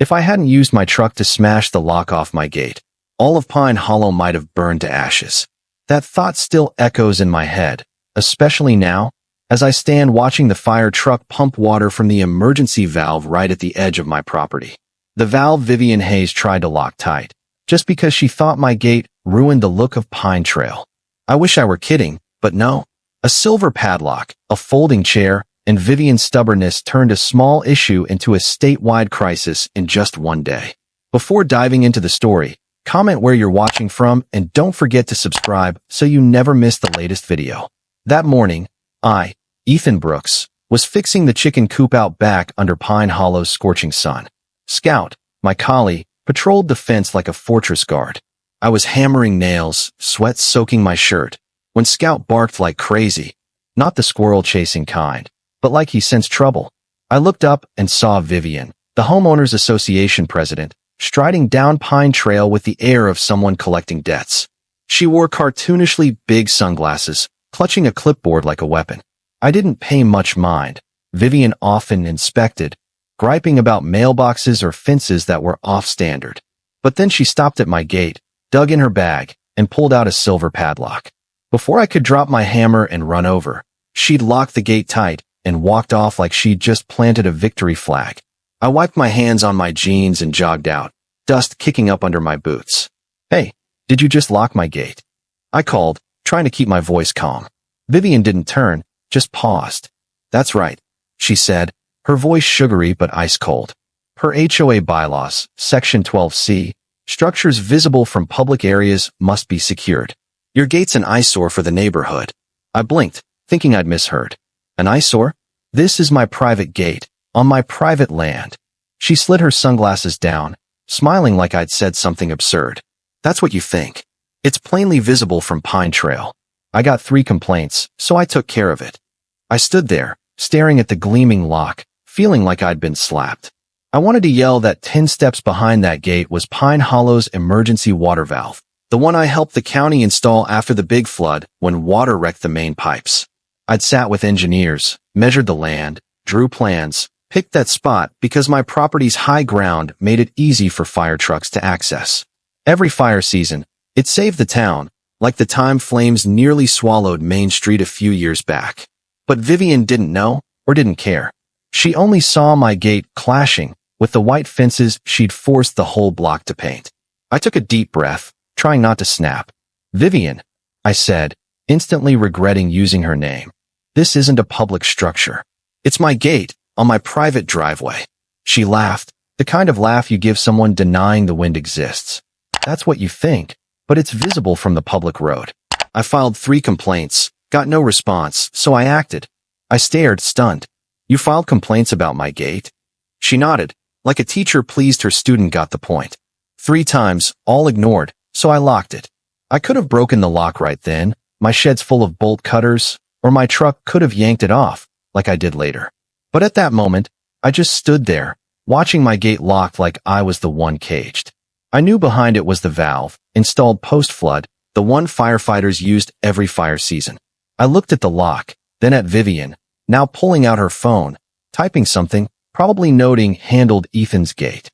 If I hadn't used my truck to smash the lock off my gate, all of Pine Hollow might have burned to ashes. That thought still echoes in my head, especially now, as I stand watching the fire truck pump water from the emergency valve right at the edge of my property. The valve Vivian Hayes tried to lock tight, just because she thought my gate ruined the look of Pine Trail. I wish I were kidding, but no. A silver padlock, a folding chair, and Vivian's stubbornness turned a small issue into a statewide crisis in just one day. Before diving into the story, comment where you're watching from and don't forget to subscribe so you never miss the latest video. That morning, I, Ethan Brooks, was fixing the chicken coop out back under Pine Hollow's scorching sun. Scout, my collie, patrolled the fence like a fortress guard. I was hammering nails, sweat soaking my shirt, when Scout barked like crazy, not the squirrel-chasing kind, but like he sensed trouble. I looked up and saw Vivian, the Homeowners Association president, striding down Pine Trail with the air of someone collecting debts. She wore cartoonishly big sunglasses, clutching a clipboard like a weapon. I didn't pay much mind. Vivian often inspected, griping about mailboxes or fences that were off-standard. But then she stopped at my gate, dug in her bag, and pulled out a silver padlock. Before I could drop my hammer and run over, she'd locked the gate tight and walked off like she'd just planted a victory flag. I wiped my hands on my jeans and jogged out, dust kicking up under my boots. "Hey, did you just lock my gate?" I called, trying to keep my voice calm. Vivian didn't turn, just paused. "That's right," she said, her voice sugary but ice cold. Per HOA bylaws, Section 12C, structures visible from public areas must be secured. Your gate's an eyesore for the neighborhood. I blinked, thinking I'd misheard. An eyesore? This is my private gate, on my private land. She slid her sunglasses down, smiling like I'd said something absurd. "That's what you think. It's plainly visible from Pine Trail. I got 3 complaints, so I took care of it." I stood there, staring at the gleaming lock, feeling like I'd been slapped. I wanted to yell that 10 steps behind that gate was Pine Hollow's emergency water valve, the one I helped the county install after the big flood when water wrecked the main pipes. I'd sat with engineers, measured the land, drew plans, picked that spot because my property's high ground made it easy for fire trucks to access. Every fire season, it saved the town, like the time flames nearly swallowed Main Street a few years back. But Vivian didn't know, or didn't care. She only saw my gate clashing with the white fences she'd forced the whole block to paint. I took a deep breath, trying not to snap. "Vivian," I said, instantly regretting using her name. "This isn't a public structure. It's my gate, on my private driveway." She laughed, the kind of laugh you give someone denying the wind exists. "That's what you think, but it's visible from the public road." I filed 3 complaints, got no response, so I acted. I stared, stunned. "You filed complaints about my gate?" She nodded, like a teacher pleased her student got the point. 3 times, all ignored, so I locked it. I could have broken the lock right then, my shed's full of bolt cutters, or my truck could have yanked it off, like I did later. But at that moment, I just stood there, watching my gate locked like I was the one caged. I knew behind it was the valve, installed post-flood, the one firefighters used every fire season. I looked at the lock, then at Vivian, now pulling out her phone, typing something, probably noting handled Ethan's gate.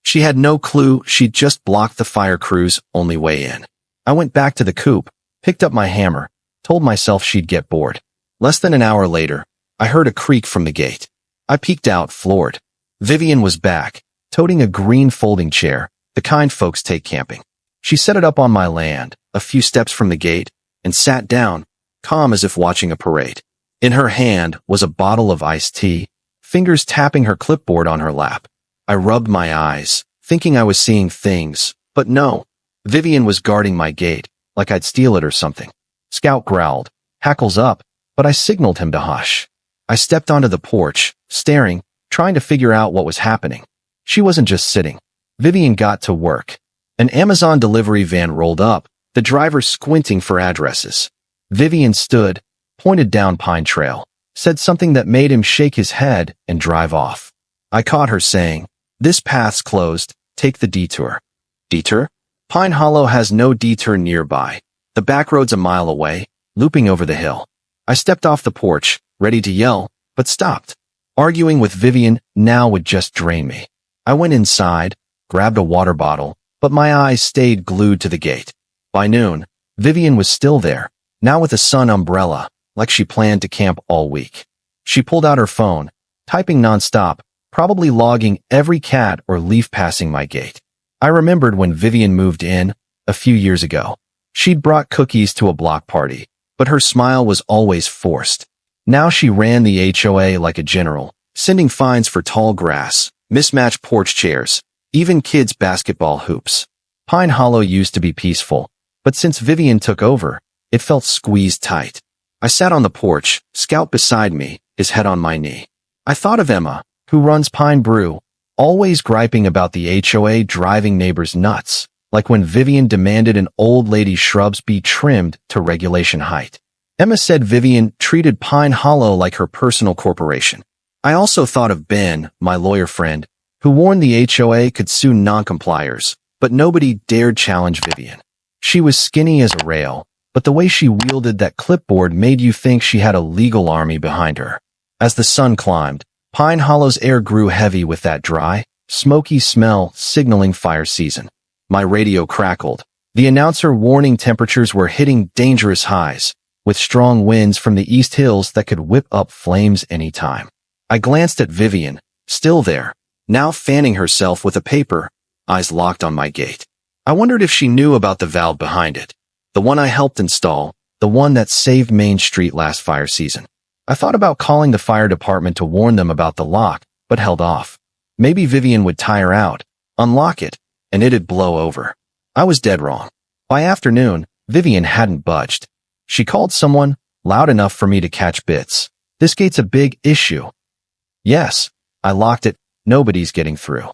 She had no clue she'd just blocked the fire crew's only way in. I went back to the coop, picked up my hammer, told myself she'd get bored. Less than an hour later, I heard a creak from the gate. I peeked out, floored. Vivian was back, toting a green folding chair, the kind folks take camping. She set it up on my land, a few steps from the gate, and sat down, calm as if watching a parade. In her hand was a bottle of iced tea, fingers tapping her clipboard on her lap. I rubbed my eyes, thinking I was seeing things, but no. Vivian was guarding my gate, like I'd steal it or something. Scout growled, hackles up, but I signaled him to hush. I stepped onto the porch, staring, trying to figure out what was happening. She wasn't just sitting. Vivian got to work. An Amazon delivery van rolled up, the driver squinting for addresses. Vivian stood, pointed down Pine Trail, said something that made him shake his head and drive off. I caught her saying, "This path's closed, take the detour." Detour? Pine Hollow has no detour nearby. The back road's a mile away, looping over the hill. I stepped off the porch, ready to yell, but stopped. Arguing with Vivian now would just drain me. I went inside, grabbed a water bottle, but my eyes stayed glued to the gate. By noon, Vivian was still there, now with a sun umbrella, like she planned to camp all week. She pulled out her phone, typing nonstop, probably logging every cat or leaf passing my gate. I remembered when Vivian moved in, a few years ago. She'd brought cookies to a block party, but her smile was always forced. Now she ran the HOA like a general, sending fines for tall grass, mismatched porch chairs, even kids' basketball hoops. Pine Hollow used to be peaceful, but since Vivian took over, it felt squeezed tight. I sat on the porch, Scout beside me, his head on my knee. I thought of Emma, who runs Pine Brew, always griping about the HOA driving neighbors nuts, like when Vivian demanded an old lady's shrubs be trimmed to regulation height. Emma said Vivian treated Pine Hollow like her personal corporation. I also thought of Ben, my lawyer friend, who warned the HOA could sue non-compliers, but nobody dared challenge Vivian. She was skinny as a rail, but the way she wielded that clipboard made you think she had a legal army behind her. As the sun climbed, Pine Hollow's air grew heavy with that dry, smoky smell signaling fire season. My radio crackled. The announcer warning temperatures were hitting dangerous highs, with strong winds from the East Hills that could whip up flames any time. I glanced at Vivian, still there, now fanning herself with a paper, eyes locked on my gate. I wondered if she knew about the valve behind it, the one I helped install, the one that saved Main Street last fire season. I thought about calling the fire department to warn them about the lock, but held off. Maybe Vivian would tire out, unlock it, and it'd blow over. I was dead wrong. By afternoon, Vivian hadn't budged. She called someone, loud enough for me to catch bits. This gate's a big issue. Yes, I locked it. Nobody's getting through.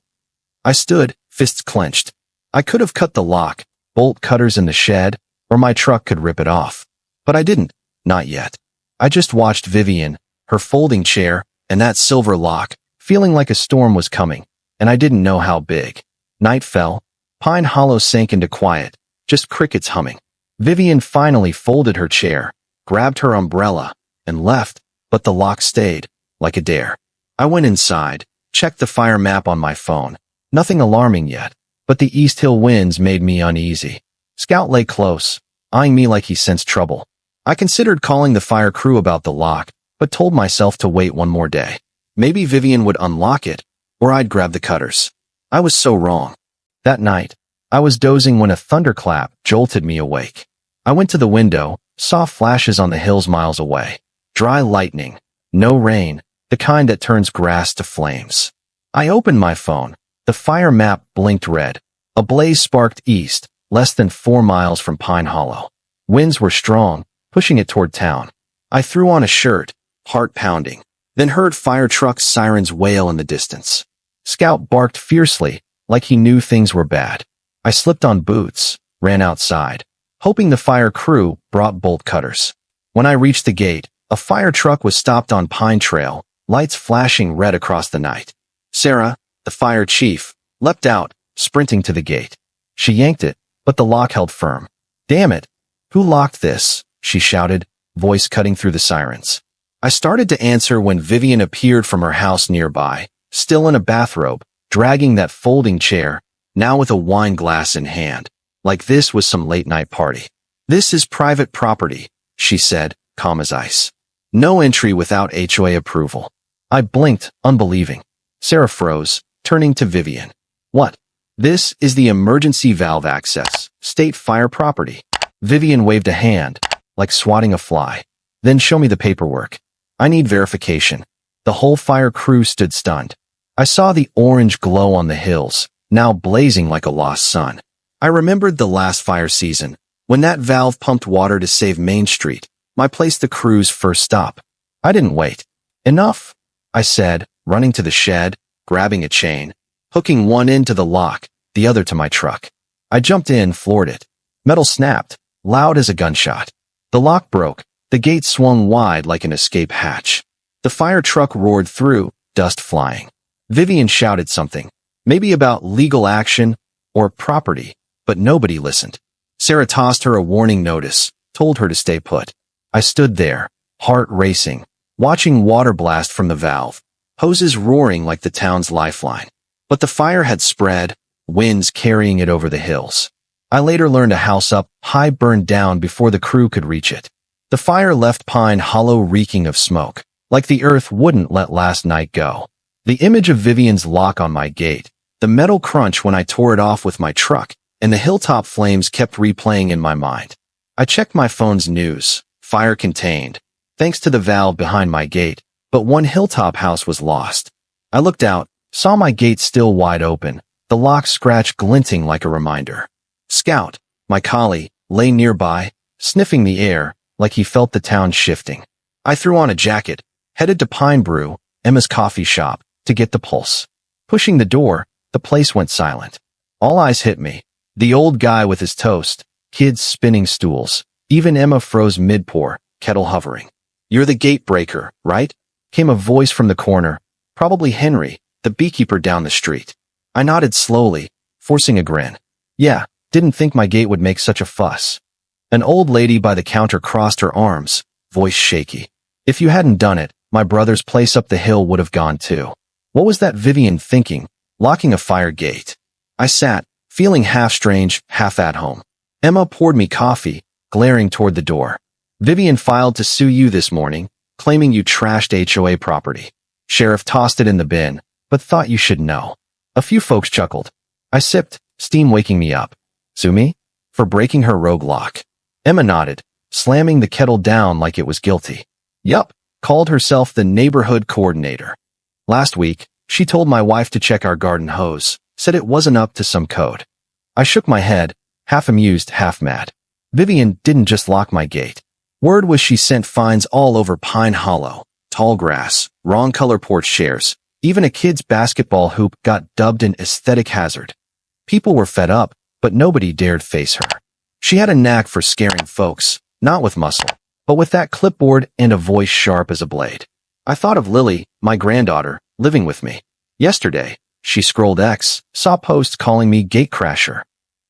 I stood, fists clenched. I could have cut the lock, bolt cutters in the shed, or my truck could rip it off. But I didn't, not yet. I just watched Vivian, her folding chair, and that silver lock, feeling like a storm was coming, and I didn't know how big. Night fell. Pine Hollow sank into quiet, just crickets humming. Vivian finally folded her chair, grabbed her umbrella, and left, but the lock stayed, like a dare. I went inside, checked the fire map on my phone. Nothing alarming yet, but the East Hill winds made me uneasy. Scout lay close, eyeing me like he sensed trouble. I considered calling the fire crew about the lock, but told myself to wait one more day. Maybe Vivian would unlock it, or I'd grab the cutters. I was so wrong. That night, I was dozing when a thunderclap jolted me awake. I went to the window, saw flashes on the hills miles away. Dry lightning, no rain, the kind that turns grass to flames. I opened my phone. The fire map blinked red. A blaze sparked east, less than 4 miles from Pine Hollow. Winds were strong, pushing it toward town. I threw on a shirt, heart pounding, then heard fire truck sirens wail in the distance. Scout barked fiercely, like he knew things were bad. I slipped on boots, ran outside, hoping the fire crew brought bolt cutters. When I reached the gate, a fire truck was stopped on Pine Trail, lights flashing red across the night. Sarah, the fire chief, leapt out, sprinting to the gate. She yanked it, but the lock held firm. Damn it! Who locked this? She shouted, voice cutting through the sirens. I started to answer when Vivian appeared from her house nearby, still in a bathrobe, dragging that folding chair, now with a wine glass in hand, like this was some late-night party. This is private property, she said, calm as ice. No entry without HOA approval. I blinked, unbelieving. Sarah froze, turning to Vivian. What? This is the emergency valve access, state fire property. Vivian waved a hand, like swatting a fly. Then show me the paperwork. I need verification. The whole fire crew stood stunned. I saw the orange glow on the hills, now blazing like a lost sun. I remembered the last fire season, when that valve pumped water to save Main Street, my place the crew's first stop. I didn't wait. Enough, I said, running to the shed, grabbing a chain, hooking one end to the lock, the other to my truck. I jumped in, floored it. Metal snapped, loud as a gunshot. The lock broke. The gate swung wide like an escape hatch. The fire truck roared through, dust flying. Vivian shouted something, maybe about legal action or property, but nobody listened. Sarah tossed her a warning notice, told her to stay put. I stood there, heart racing, watching water blast from the valve, hoses roaring like the town's lifeline. But the fire had spread, winds carrying it over the hills. I later learned a house up high burned down before the crew could reach it. The fire left Pine Hollow reeking of smoke, like the earth wouldn't let last night go. The image of Vivian's lock on my gate, the metal crunch when I tore it off with my truck, and the hilltop flames kept replaying in my mind. I checked my phone's news. Fire contained, thanks to the valve behind my gate, but one hilltop house was lost. I looked out, saw my gate still wide open, the lock scratch glinting like a reminder. Scout, my collie, lay nearby, sniffing the air like he felt the town shifting. I threw on a jacket, headed to Pine Brew, Emma's coffee shop, to get the pulse. Pushing the door, the place went silent. All eyes hit me. The old guy with his toast, kids spinning stools. Even Emma froze mid-pour, kettle hovering. "You're the gate breaker, right?" came a voice from the corner, probably Henry, the beekeeper down the street. I nodded slowly, forcing a grin. "Yeah, didn't think my gate would make such a fuss." An old lady by the counter crossed her arms, voice shaky. "If you hadn't done it, my brother's place up the hill would have gone too." What was that Vivian thinking, locking a fire gate? I sat, feeling half strange, half at home. Emma poured me coffee, glaring toward the door. "Vivian filed to sue you this morning, claiming you trashed HOA property. Sheriff tossed it in the bin, but thought you should know." A few folks chuckled. I sipped, steam waking me up. "Sue me? For breaking her rogue lock?" Emma nodded, slamming the kettle down like it was guilty. "Yup, called herself the neighborhood coordinator. Last week, she told my wife to check our garden hose, said it wasn't up to some code." I shook my head, half amused, half mad. Vivian didn't just lock my gate. Word was she sent fines all over Pine Hollow. Tall grass, wrong color porch chairs, even a kid's basketball hoop got dubbed an aesthetic hazard. People were fed up, but nobody dared face her. She had a knack for scaring folks, not with muscle, but with that clipboard and a voice sharp as a blade. I thought of Lily, my granddaughter, living with me. Yesterday, she scrolled X, saw posts calling me gatecrasher.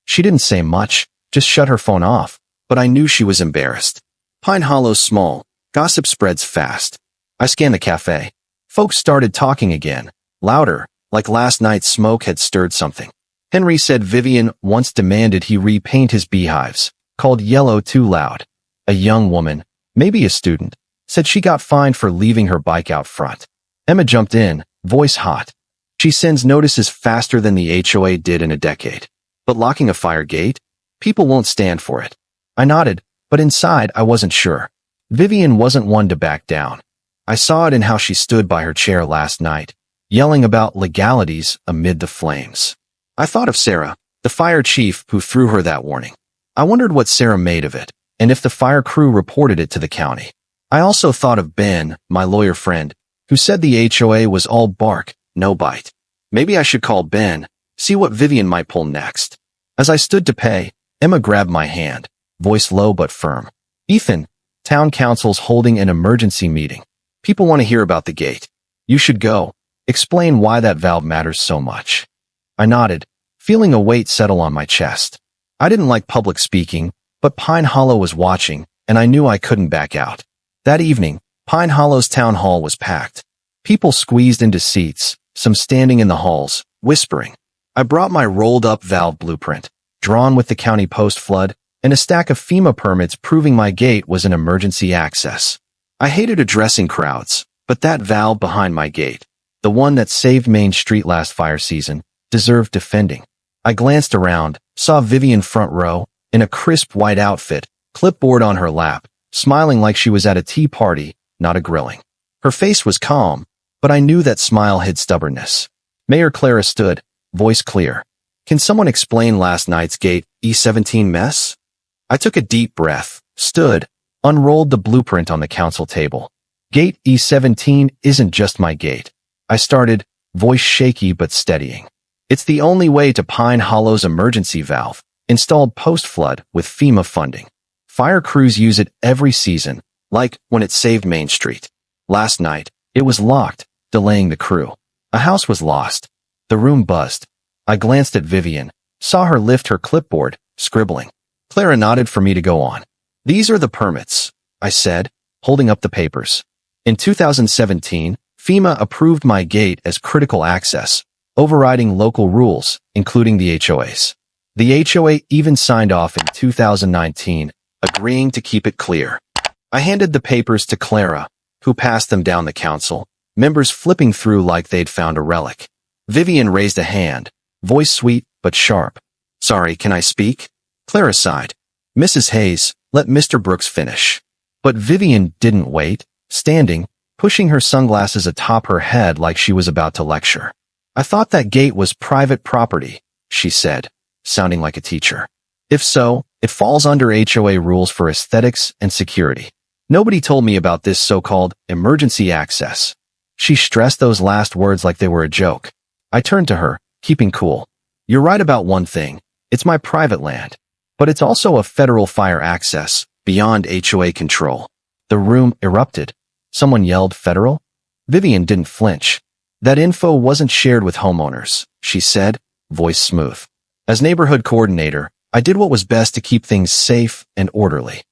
She didn't say much, just shut her phone off, but I knew she was embarrassed. Pine Hollow's small, gossip spreads fast. I scanned the cafe. Folks started talking again, louder, like last night's smoke had stirred something. Henry said Vivian once demanded he repaint his beehives, called yellow too loud. A young woman, maybe a student, said she got fined for leaving her bike out front. Emma jumped in, voice hot. She sends notices faster than the HOA did in a decade. But locking a fire gate? People won't stand for it. I nodded, but inside I wasn't sure. Vivian wasn't one to back down. I saw it in how she stood by her chair last night, yelling about legalities amid the flames. I thought of Sarah, the fire chief who threw her that warning. I wondered what Sarah made of it, and if the fire crew reported it to the county. I also thought of Ben, my lawyer friend, who said the HOA was all bark, no bite. Maybe I should call Ben, see what Vivian might pull next. As I stood to pay, Emma grabbed my hand, voice low but firm. "Ethan, town council's holding an emergency meeting. People want to hear about the gate. You should go. Explain why that valve matters so much." I nodded, feeling a weight settle on my chest. I didn't like public speaking, but Pine Hollow was watching, and I knew I couldn't back out. That evening, Pine Hollow's town hall was packed. People squeezed into seats, some standing in the halls, whispering. I brought my rolled-up valve blueprint, drawn with the county post-flood, and a stack of FEMA permits proving my gate was an emergency access. I hated addressing crowds, but that valve behind my gate, the one that saved Main Street last fire season, deserved defending. I glanced around, saw Vivian front row, in a crisp white outfit, clipboard on her lap, smiling like she was at a tea party, not a grilling. Her face was calm, but I knew that smile hid stubbornness. Mayor Clara stood, voice clear. "Can someone explain last night's gate E17 mess?" I took a deep breath, stood, unrolled the blueprint on the council table. "Gate E17 isn't just my gate." I started, voice shaky but steadying. "It's the only way to Pine Hollow's emergency valve, installed post-flood with FEMA funding. Fire crews use it every season, like when it saved Main Street. Last night, it was locked, delaying the crew. A house was lost. The room buzzed. I glanced at Vivian, saw her lift her clipboard, scribbling. Clara nodded for me to go on. "These are the permits," I said, holding up the papers. "In 2017, FEMA approved my gate as critical access, overriding local rules, including the HOA's. The HOA even signed off in 2019, agreeing to keep it clear. I handed the papers to Clara, who passed them down the council, members flipping through like they'd found a relic. Vivian raised a hand, voice sweet but sharp. "Sorry, can I speak?" Clara sighed. "Mrs. Hayes, let Mr. Brooks finish." But Vivian didn't wait, standing, pushing her sunglasses atop her head like she was about to lecture. "I thought that gate was private property," she said, sounding like a teacher. "If so, it falls under HOA rules for aesthetics and security. Nobody told me about this so-called emergency access." She stressed those last words like they were a joke. I turned to her, keeping cool. "You're right about one thing. It's my private land. But it's also a federal fire access, beyond HOA control." The room erupted. Someone yelled, "Federal?" Vivian didn't flinch. "That info wasn't shared with homeowners," she said, voice smooth. "As neighborhood coordinator, I did what was best to keep things safe and orderly."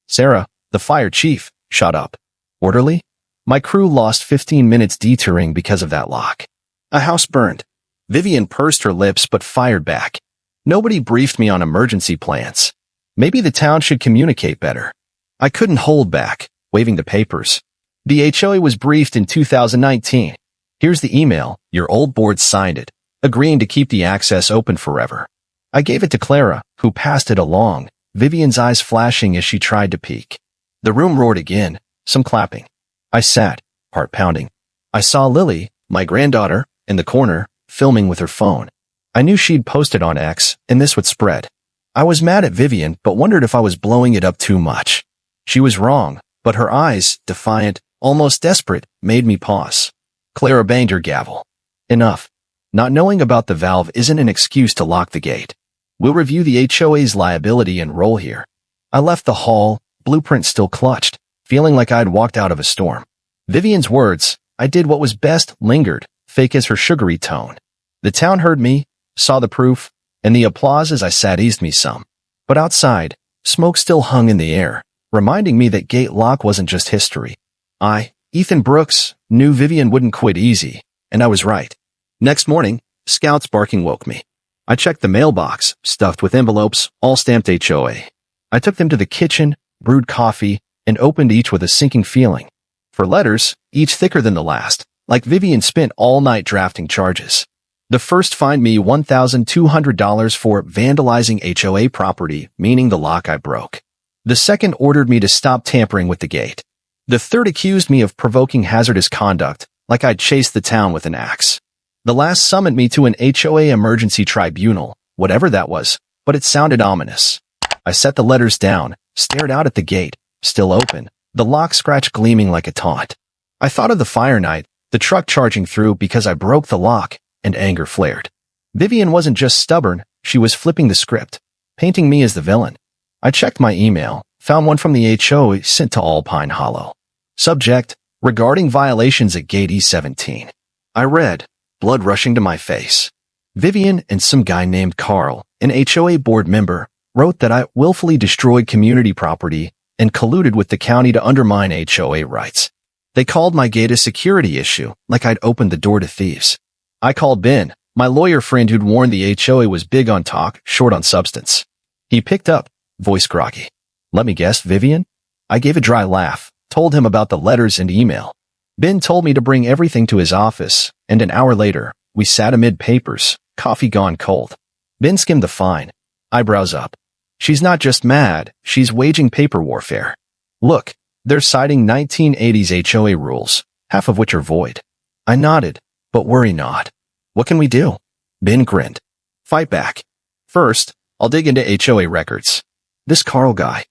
Sarah, the fire chief, shut up. "Orderly?" My crew lost 15 minutes detouring because of that lock. A house burned. Vivian pursed her lips but fired back. "Nobody briefed me on emergency plans. Maybe the town should communicate better." I couldn't hold back, waving the papers. "The HOA was briefed in 2019. Here's the email. Your old board signed it, agreeing to keep the access open forever." I gave it to Clara, who passed it along, Vivian's eyes flashing as she tried to peek. The room roared again, some clapping. I sat, heart pounding. I saw Lily, my granddaughter, in the corner, filming with her phone. I knew she'd posted on X, and this would spread. I was mad at Vivian, but wondered if I was blowing it up too much. She was wrong, but her eyes, defiant, almost desperate, made me pause. Clara banged her gavel. "Enough. Not knowing about the valve isn't an excuse to lock the gate. We'll review the HOA's liability and roll here." I left the hall, blueprint still clutched, feeling like I'd walked out of a storm. Vivian's words, "I did what was best," lingered, fake as her sugary tone. The town heard me, saw the proof, and the applause as I sat eased me some. But outside, smoke still hung in the air, reminding me that gate lock wasn't just history. I, Ethan Brooks, knew Vivian wouldn't quit easy, and I was right. Next morning, Scout's barking woke me. I checked the mailbox, stuffed with envelopes, all stamped HOA. I took them to the kitchen, brewed coffee, and opened each with a sinking feeling. For letters, each thicker than the last, like Vivian spent all night drafting charges. The first fined me $1,200 for vandalizing HOA property, meaning the lock I broke. The second ordered me to stop tampering with the gate. The third accused me of provoking hazardous conduct, like I'd chased the town with an axe. The last summoned me to an HOA emergency tribunal, whatever that was, but it sounded ominous. I set the letters down, stared out at the gate, still open, the lock scratch gleaming like a taunt. I thought of the fire night, the truck charging through because I broke the lock, and anger flared. Vivian wasn't just stubborn, she was flipping the script, painting me as the villain. I checked my email, found one from the HOA sent to all Pine Hollow. Subject, regarding violations at Gate E17. I read, blood rushing to my face. Vivian and some guy named Carl, an HOA board member, wrote that I willfully destroyed community property and colluded with the county to undermine HOA rights. They called my gate a security issue, like I'd opened the door to thieves. I called Ben, my lawyer friend who'd warned the HOA was big on talk, short on substance. He picked up, voice groggy. "Let me guess, Vivian?" I gave a dry laugh, told him about the letters and email. Ben told me to bring everything to his office, and an hour later, we sat amid papers, coffee gone cold. Ben skimmed the fine, eyebrows up. "She's not just mad, she's waging paper warfare. Look, they're citing 1980s HOA rules, half of which are void." I nodded, but worry not. "What can we do?" Ben grinned. "Fight back. First, I'll dig into HOA records. This Carl guy.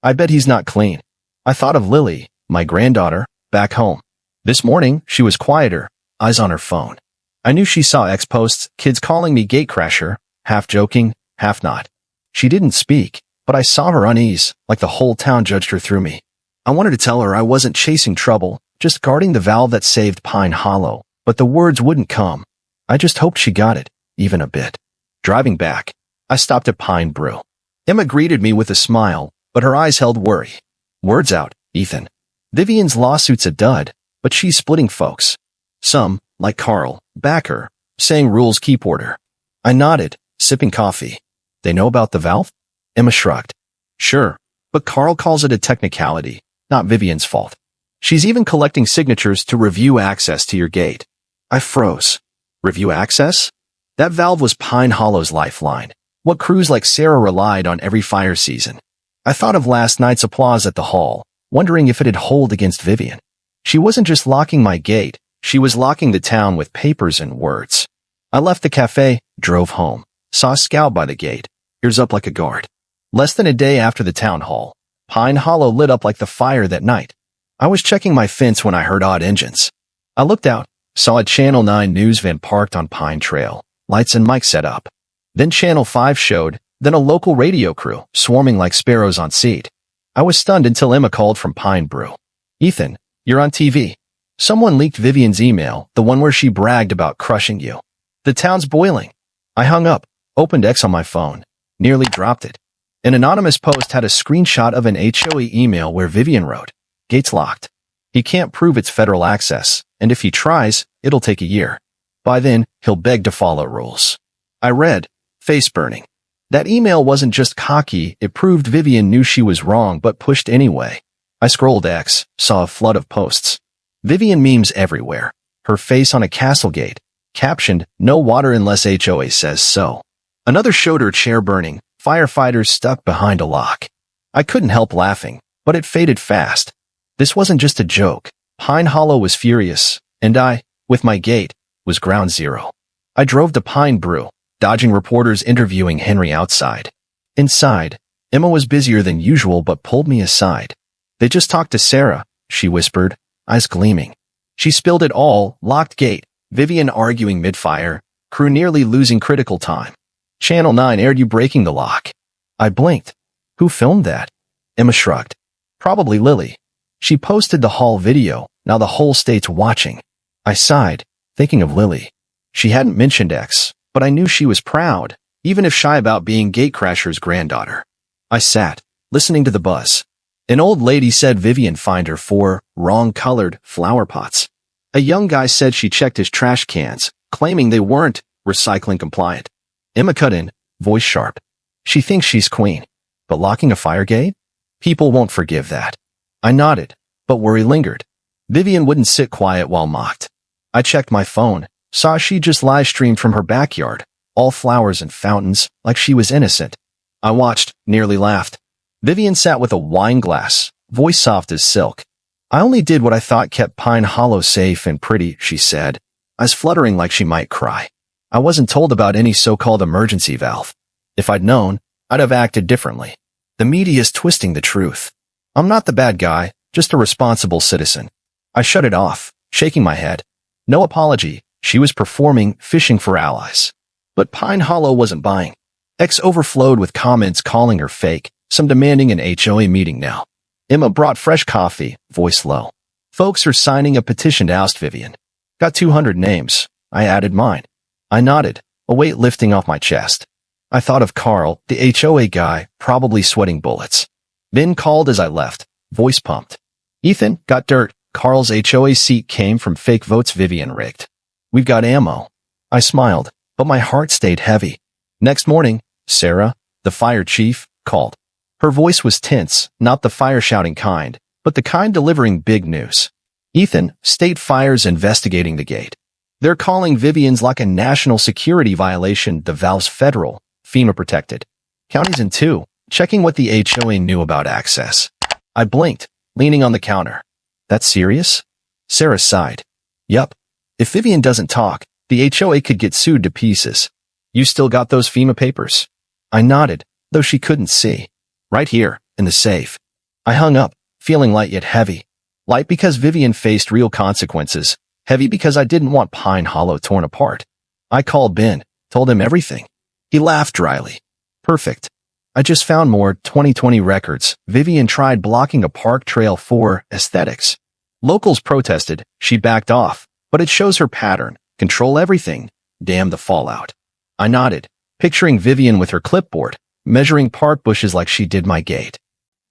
I bet he's not clean." I thought of Lily, my granddaughter, back home. This morning, she was quieter, eyes on her phone. I knew she saw X posts, kids calling me gatecrasher, half joking, half not. She didn't speak, but I saw her unease, like the whole town judged her through me. I wanted to tell her I wasn't chasing trouble, just guarding the valve that saved Pine Hollow, but the words wouldn't come. I just hoped she got it, even a bit. Driving back, I stopped at Pine Brew. Emma greeted me with a smile, but her eyes held worry. "Words out, Ethan. Vivian's lawsuit's a dud, but she's splitting folks. Some, like Carl, back her. saying rules keep order. I nodded, sipping coffee. They know about the valve? Emma shrugged. Sure, but Carl calls it a technicality, not Vivian's fault. She's even collecting signatures to review access to your gate. I froze. Review access? That valve was Pine Hollow's lifeline. What crews like Sarah relied on every fire season. I thought of last night's applause at the hall, wondering if it'd hold against Vivian. She wasn't just locking my gate, she was locking the town with papers and words. I left the cafe, drove home, saw a scout by the gate, ears up like a guard. Less than a day after the town hall, Pine Hollow lit up like the fire that night. I was checking my fence when I heard odd engines. I looked out, saw a Channel 9 news van parked on Pine Trail, lights and mics set up. Then Channel 5 showed, then a local radio crew, swarming like sparrows on seed. I was stunned until Emma called from Pine Brew. Ethan, you're on TV. Someone leaked Vivian's email, the one where she bragged about crushing you. The town's boiling. I hung up, opened X on my phone, nearly dropped it. An anonymous post had a screenshot of an HOA email where Vivian wrote, "Gates locked. He can't prove it's federal access, and if he tries, it'll take a year. By then, he'll beg to follow rules." I read, face burning. That email wasn't just cocky, it proved Vivian knew she was wrong but pushed anyway. I scrolled X, saw a flood of posts. Vivian memes everywhere. Her face on a castle gate, captioned, "No water unless HOA says so." Another showed her chair burning, firefighters stuck behind a lock. I couldn't help laughing, but it faded fast. This wasn't just a joke. Pine Hollow was furious, and I, with my gate, was ground zero. I drove to Pine Brew, dodging reporters interviewing Henry outside. Inside, Emma was busier than usual but pulled me aside. "They just talked to Sarah," she whispered, eyes gleaming. She spilled it all, locked gate, Vivian arguing mid-fire, crew nearly losing critical time. Channel 9 aired you breaking the lock. I blinked. Who filmed that? Emma shrugged. Probably Lily. She posted the hall video, now the whole state's watching. I sighed, thinking of Lily. She hadn't mentioned X, but I knew she was proud, even if shy about being Gatecrasher's granddaughter. I sat, listening to the buzz. An old lady said Vivian fined her for wrong-colored flower pots. A young guy said she checked his trash cans, claiming they weren't recycling compliant. Emma cut in, voice sharp. She thinks she's queen, but locking a fire gate? People won't forgive that. I nodded, but worry lingered. Vivian wouldn't sit quiet while mocked. I checked my phone, saw she just live-streamed from her backyard, all flowers and fountains, like she was innocent. I watched, nearly laughed. Vivian sat with a wine glass, voice soft as silk. "I only did what I thought kept Pine Hollow safe and pretty," she said, eyes fluttering like she might cry. "I wasn't told about any so-called emergency valve. If I'd known, I'd have acted differently. The media's twisting the truth. I'm not the bad guy, just a responsible citizen." I shut it off, shaking my head. No apology, she was performing, fishing for allies. But Pine Hollow wasn't buying. X overflowed with comments calling her fake, some demanding an HOA meeting now. Emma brought fresh coffee, voice low. "Folks are signing a petition to oust Vivian. Got 200 names." I added mine. I nodded, a weight lifting off my chest. I thought of Carl, the HOA guy, probably sweating bullets. Ben called as I left, voice pumped. "Ethan, got dirt. Carl's HOA seat came from fake votes Vivian rigged. We've got ammo." I smiled, but my heart stayed heavy. Next morning, Sarah, the fire chief, called. Her voice was tense, not the fire-shouting kind, but the kind delivering big news. "Ethan, state fire's investigating the gate. They're calling Vivian's like a national security violation, the valve's federal, FEMA protected. Counties in two, checking what the HOA knew about access." I blinked, leaning on the counter. "That's serious?" Sarah sighed. "Yup. If Vivian doesn't talk, the HOA could get sued to pieces. You still got those FEMA papers?" I nodded, though she couldn't see. "Right here, in the safe." I hung up, feeling light yet heavy. Light because Vivian faced real consequences, heavy because I didn't want Pine Hollow torn apart. I called Ben, told him everything. He laughed dryly. "Perfect. I just found more 2020 records. Vivian tried blocking a park trail for aesthetics. Locals protested, she backed off, but it shows her pattern. Control everything. Damn the fallout." I nodded, picturing Vivian with her clipboard, measuring park bushes like she did my gate.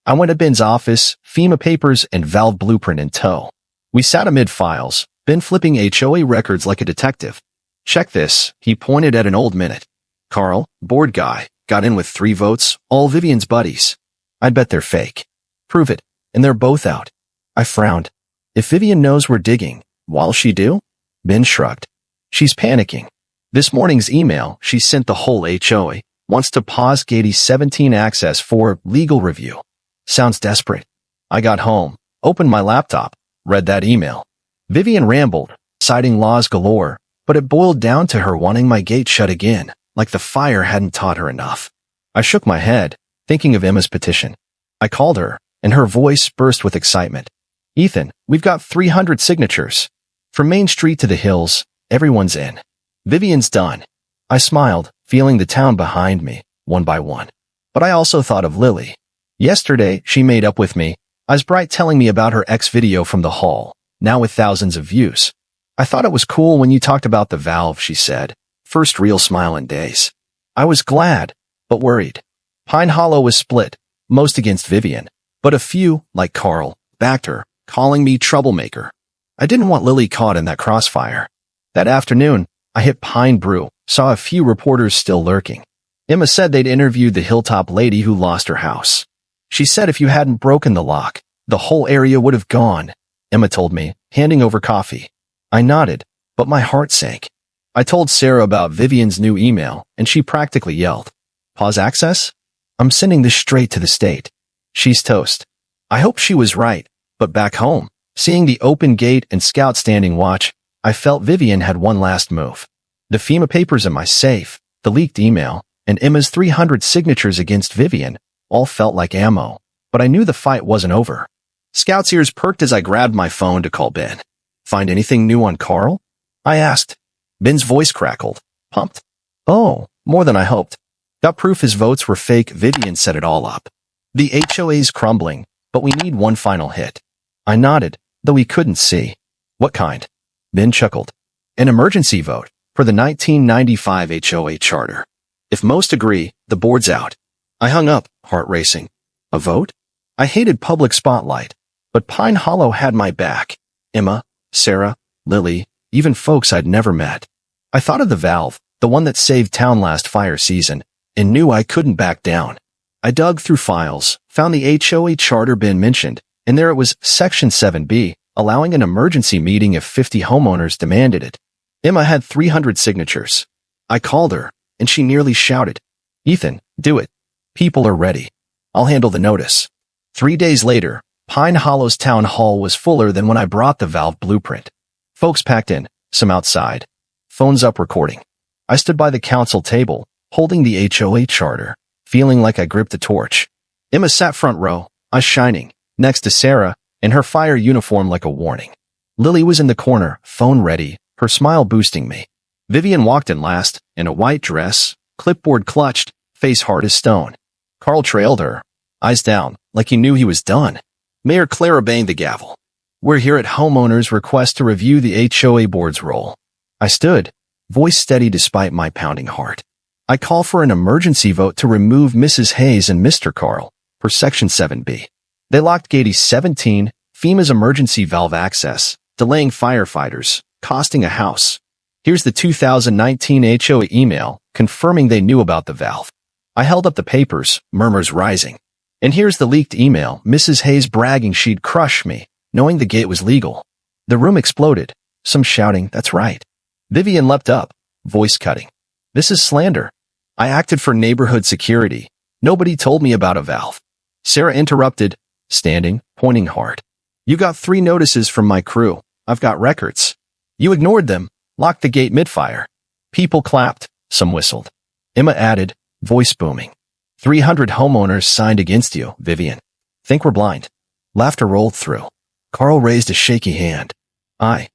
I went to Ben's office, FEMA papers and valve blueprint in tow. We sat amid files, Ben flipping HOA records like a detective. Check this, he pointed at an old minute. Carl, board guy, got in with 3 votes, all Vivian's buddies. I bet they're fake. Prove it, and they're both out. I frowned. If Vivian knows we're digging, what'll she do? Ben shrugged. She's panicking. This morning's email, she sent the whole HOA, wants to pause Gatey's 17 access for legal review. Sounds desperate. I got home, opened my laptop, read that email. Vivian rambled, citing laws galore, but it boiled down to her wanting my gate shut again, like the fire hadn't taught her enough. I shook my head, thinking of Emma's petition. I called her, and her voice burst with excitement. Ethan, we've got 300 signatures. From Main Street to the hills, everyone's in. Vivian's done. I smiled, feeling the town behind me, one by one. But I also thought of Lily. Yesterday, she made up with me, eyes bright telling me about her ex video from the hall, now with thousands of views. I thought it was cool when you talked about the valve, she said. First real smile in days. I was glad, but worried. Pine Hollow was split, most against Vivian, but a few, like Carl, backed her, calling me troublemaker. I didn't want Lily caught in that crossfire. That afternoon, I hit Pine Brew, saw a few reporters still lurking. Emma said they'd interviewed the hilltop lady who lost her house. She said if you hadn't broken the lock, the whole area would have gone, Emma told me, handing over coffee. I nodded, but my heart sank. I told Sarah about Vivian's new email, and she practically yelled. Pause access? I'm sending this straight to the state. She's toast. I hope she was right, but back home, seeing the open gate and Scout standing watch, I felt Vivian had one last move. The FEMA papers in my safe, the leaked email, and Emma's 300 signatures against Vivian all felt like ammo, but I knew the fight wasn't over. Scout's ears perked as I grabbed my phone to call Ben. Find anything new on Carl? I asked. Ben's voice crackled. Pumped. Oh, more than I hoped. Got proof his votes were fake. Vivian set it all up. The HOA's crumbling, but we need one final hit. I nodded, though he couldn't see. What kind? Ben chuckled. An emergency vote for the 1995 HOA charter. If most agree, the board's out. I hung up, heart racing. A vote? I hated public spotlight, but Pine Hollow had my back. Emma, Sarah, Lily, even folks I'd never met. I thought of the valve, the one that saved town last fire season, and knew I couldn't back down. I dug through files, found the HOA charter Ben mentioned, and there it was, Section 7B, allowing an emergency meeting if 50 homeowners demanded it. Emma had 300 signatures. I called her, and she nearly shouted, Ethan, do it. People are ready. I'll handle the notice. 3 days later, Pine Hollow's town hall was fuller than when I brought the valve blueprint. Folks packed in, some outside. Phones up recording. I stood by the council table, holding the HOA charter, feeling like I gripped a torch. Emma sat front row, eyes shining, next to Sarah, in her fire uniform like a warning. Lily was in the corner, phone ready, her smile boosting me. Vivian walked in last, in a white dress, clipboard clutched, face hard as stone. Carl trailed her, eyes down, like he knew he was done. Mayor Clara banged the gavel. We're here at homeowners' request to review the HOA board's role. I stood, voice steady despite my pounding heart. I call for an emergency vote to remove Mrs. Hayes and Mr. Carl, per Section 7B. They locked Gatey's 17, FEMA's emergency valve access, delaying firefighters, costing a house. Here's the 2019 HOA email, confirming they knew about the valve. I held up the papers, murmurs rising. And here's the leaked email, Mrs. Hayes bragging she'd crush me, knowing the gate was legal. The room exploded, some shouting, that's right. Vivian leapt up, voice cutting. This is slander. I acted for neighborhood security. Nobody told me about a valve. Sarah interrupted, standing, pointing hard. You got 3 notices from my crew. I've got records. You ignored them, locked the gate mid-fire. People clapped, some whistled. Emma added, voice booming. 300 homeowners signed against you, Vivian. Think we're blind. Laughter rolled through. Carl raised a shaky hand. I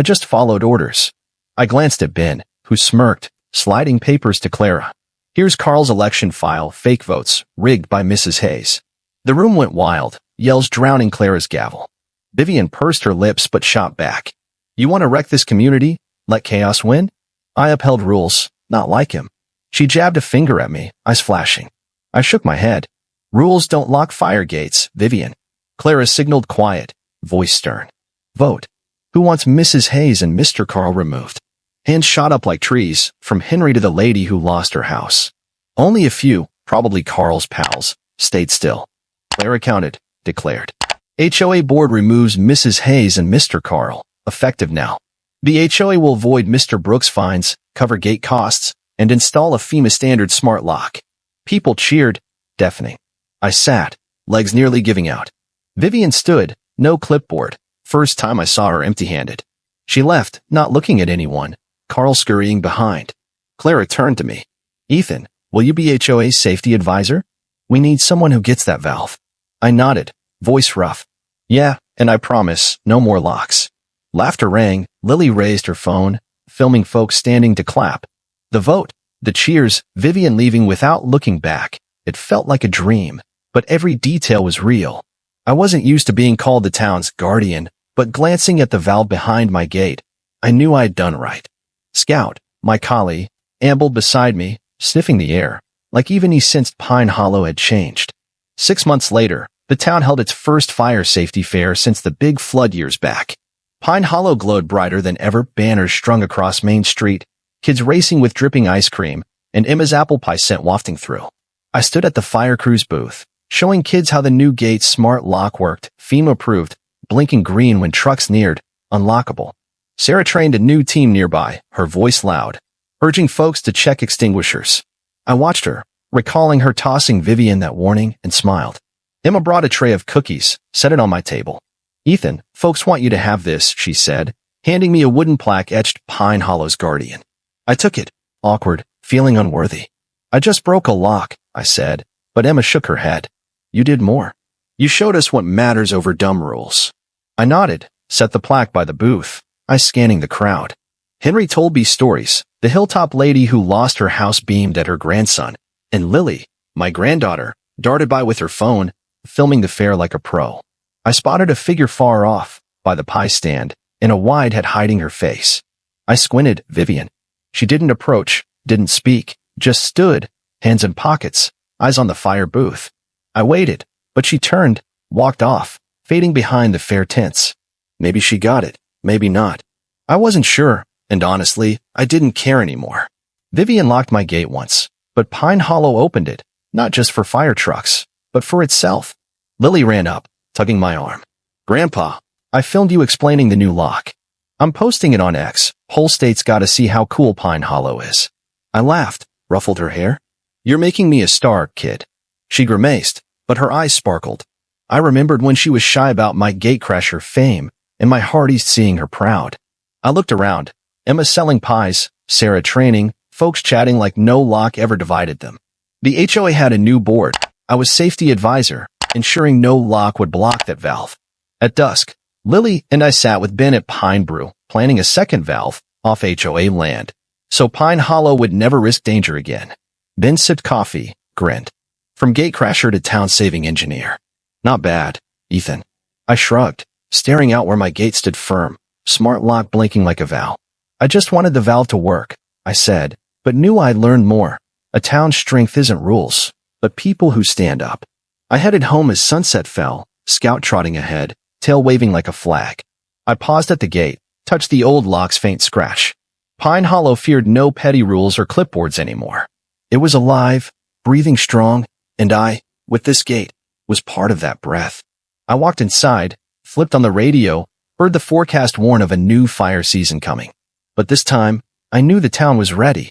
just followed orders. I glanced at Ben, who smirked, sliding papers to Clara. Here's Carl's election file, fake votes, rigged by Mrs. Hayes. The room went wild, yells drowning Clara's gavel. Vivian pursed her lips but shot back. You want to wreck this community? Let chaos win? I upheld rules, not like him. She jabbed a finger at me, eyes flashing. I shook my head. Rules don't lock fire gates, Vivian. Clara signaled quiet, voice stern. Vote. Who wants Mrs. Hayes and Mr. Carl removed? Hands shot up like trees, from Henry to the lady who lost her house. Only a few, probably Carl's pals, stayed still. Clara counted, declared. HOA board removes Mrs. Hayes and Mr. Carl, effective now. The HOA will void Mr. Brooks' fines, cover gate costs, and install a FEMA standard smart lock. People cheered, deafening. I sat, legs nearly giving out. Vivian stood, no clipboard. First time I saw her empty-handed. She left, not looking at anyone, Carl scurrying behind. Clara turned to me. Ethan, will you be HOA's safety advisor? We need someone who gets that valve. I nodded, voice rough. Yeah, and I promise, no more locks. Laughter rang, Lily raised her phone, filming folks standing to clap. The vote, the cheers, Vivian leaving without looking back. It felt like a dream, but every detail was real. I wasn't used to being called the town's guardian, but glancing at the valve behind my gate, I knew I'd done right. Scout, my collie, ambled beside me, sniffing the air, like even he sensed Pine Hollow had changed. 6 months later, the town held its first fire safety fair since the big flood years back. Pine Hollow glowed brighter than ever, banners strung across Main Street, kids racing with dripping ice cream, and Emma's apple pie scent wafting through. I stood at the fire crew's booth, showing kids how the new gate's smart lock worked, FEMA-approved, blinking green when trucks neared, unlockable. Sarah trained a new team nearby, her voice loud, urging folks to check extinguishers. I watched her, recalling her tossing Vivian that warning, and smiled. Emma brought a tray of cookies, set it on my table. Ethan, folks want you to have this, she said, handing me a wooden plaque etched Pine Hollow's guardian. I took it, awkward, feeling unworthy. I just broke a lock, I said, but Emma shook her head. You did more. You showed us what matters over dumb rules. I nodded, set the plaque by the booth, I scanning the crowd. Henry told me stories, the hilltop lady who lost her house beamed at her grandson, and Lily, my granddaughter, darted by with her phone, filming the fair like a pro. I spotted a figure far off, by the pie stand, in a wide hat hiding her face. I squinted, Vivian. She didn't approach, didn't speak, just stood, hands in pockets, eyes on the fire booth. I waited, but she turned, walked off, fading behind the fair tents. Maybe she got it, maybe not. I wasn't sure, and honestly, I didn't care anymore. Vivian locked my gate once, but Pine Hollow opened it, not just for fire trucks, but for itself. Lily ran up, tugging my arm. Grandpa, I filmed you explaining the new lock. I'm posting it on X. Whole state's gotta see how cool Pine Hollow is. I laughed, ruffled her hair. You're making me a star, kid. She grimaced, but her eyes sparkled. I remembered when she was shy about my gatecrasher fame, and my heart eased seeing her proud. I looked around. Emma selling pies, Sarah training, folks chatting like no lock ever divided them. The HOA had a new board. I was safety advisor, ensuring no lock would block that valve. At dusk, Lily and I sat with Ben at Pine Brew, planning a second valve off HOA land, so Pine Hollow would never risk danger again. Ben sipped coffee, grinned. From gatecrasher to town-saving engineer. Not bad, Ethan. I shrugged, staring out where my gate stood firm, smart lock blinking like a vow. I just wanted the valve to work, I said, but knew I'd learned more. A town's strength isn't rules, but people who stand up. I headed home as sunset fell, Scout trotting ahead, tail waving like a flag. I paused at the gate, touched the old lock's faint scratch. Pine Hollow feared no petty rules or clipboards anymore. It was alive, breathing strong, and I, with this gate, was part of that breath. I walked inside, flipped on the radio, heard the forecast warn of a new fire season coming. But this time, I knew the town was ready.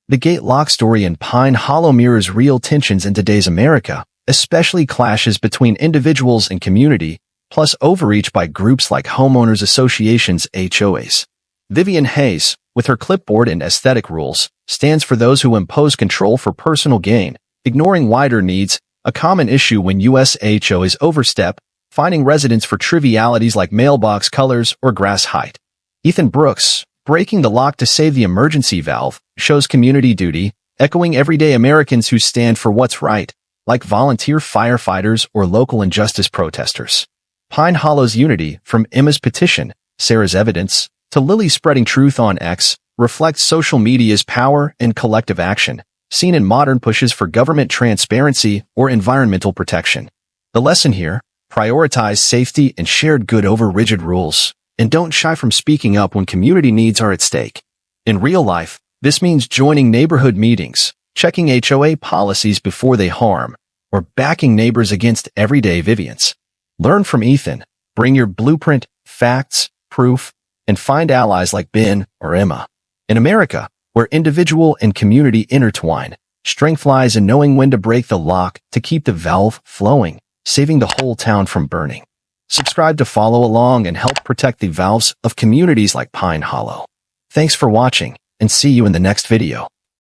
The gate lock story in Pine Hollow mirrors real tensions in today's America, especially clashes between individuals and community, plus overreach by groups like homeowners associations HOAs. Vivian Hayes, with her clipboard and aesthetic rules, stands for those who impose control for personal gain, ignoring wider needs, a common issue when U.S. HOAs overstep, finding residents for trivialities like mailbox colors or grass height. Ethan Brooks, breaking the lock to save the emergency valve, shows community duty, echoing everyday Americans who stand for what's right, like volunteer firefighters or local injustice protesters. Pine Hollow's unity, from Emma's petition, Sarah's evidence, to Lily spreading truth on X, reflects social media's power and collective action, seen in modern pushes for government transparency or environmental protection. The lesson here, prioritize safety and shared good over rigid rules, and don't shy from speaking up when community needs are at stake. In real life, this means joining neighborhood meetings, checking HOA policies before they harm, or backing neighbors against everyday Vivians. Learn from Ethan, bring your blueprint, facts, proof, and find allies like Ben or Emma. In America, where individual and community intertwine, strength lies in knowing when to break the lock to keep the valve flowing, saving the whole town from burning. Subscribe to follow along and help protect the valves of communities like Pine Hollow. Thanks for watching, and see you in the next video.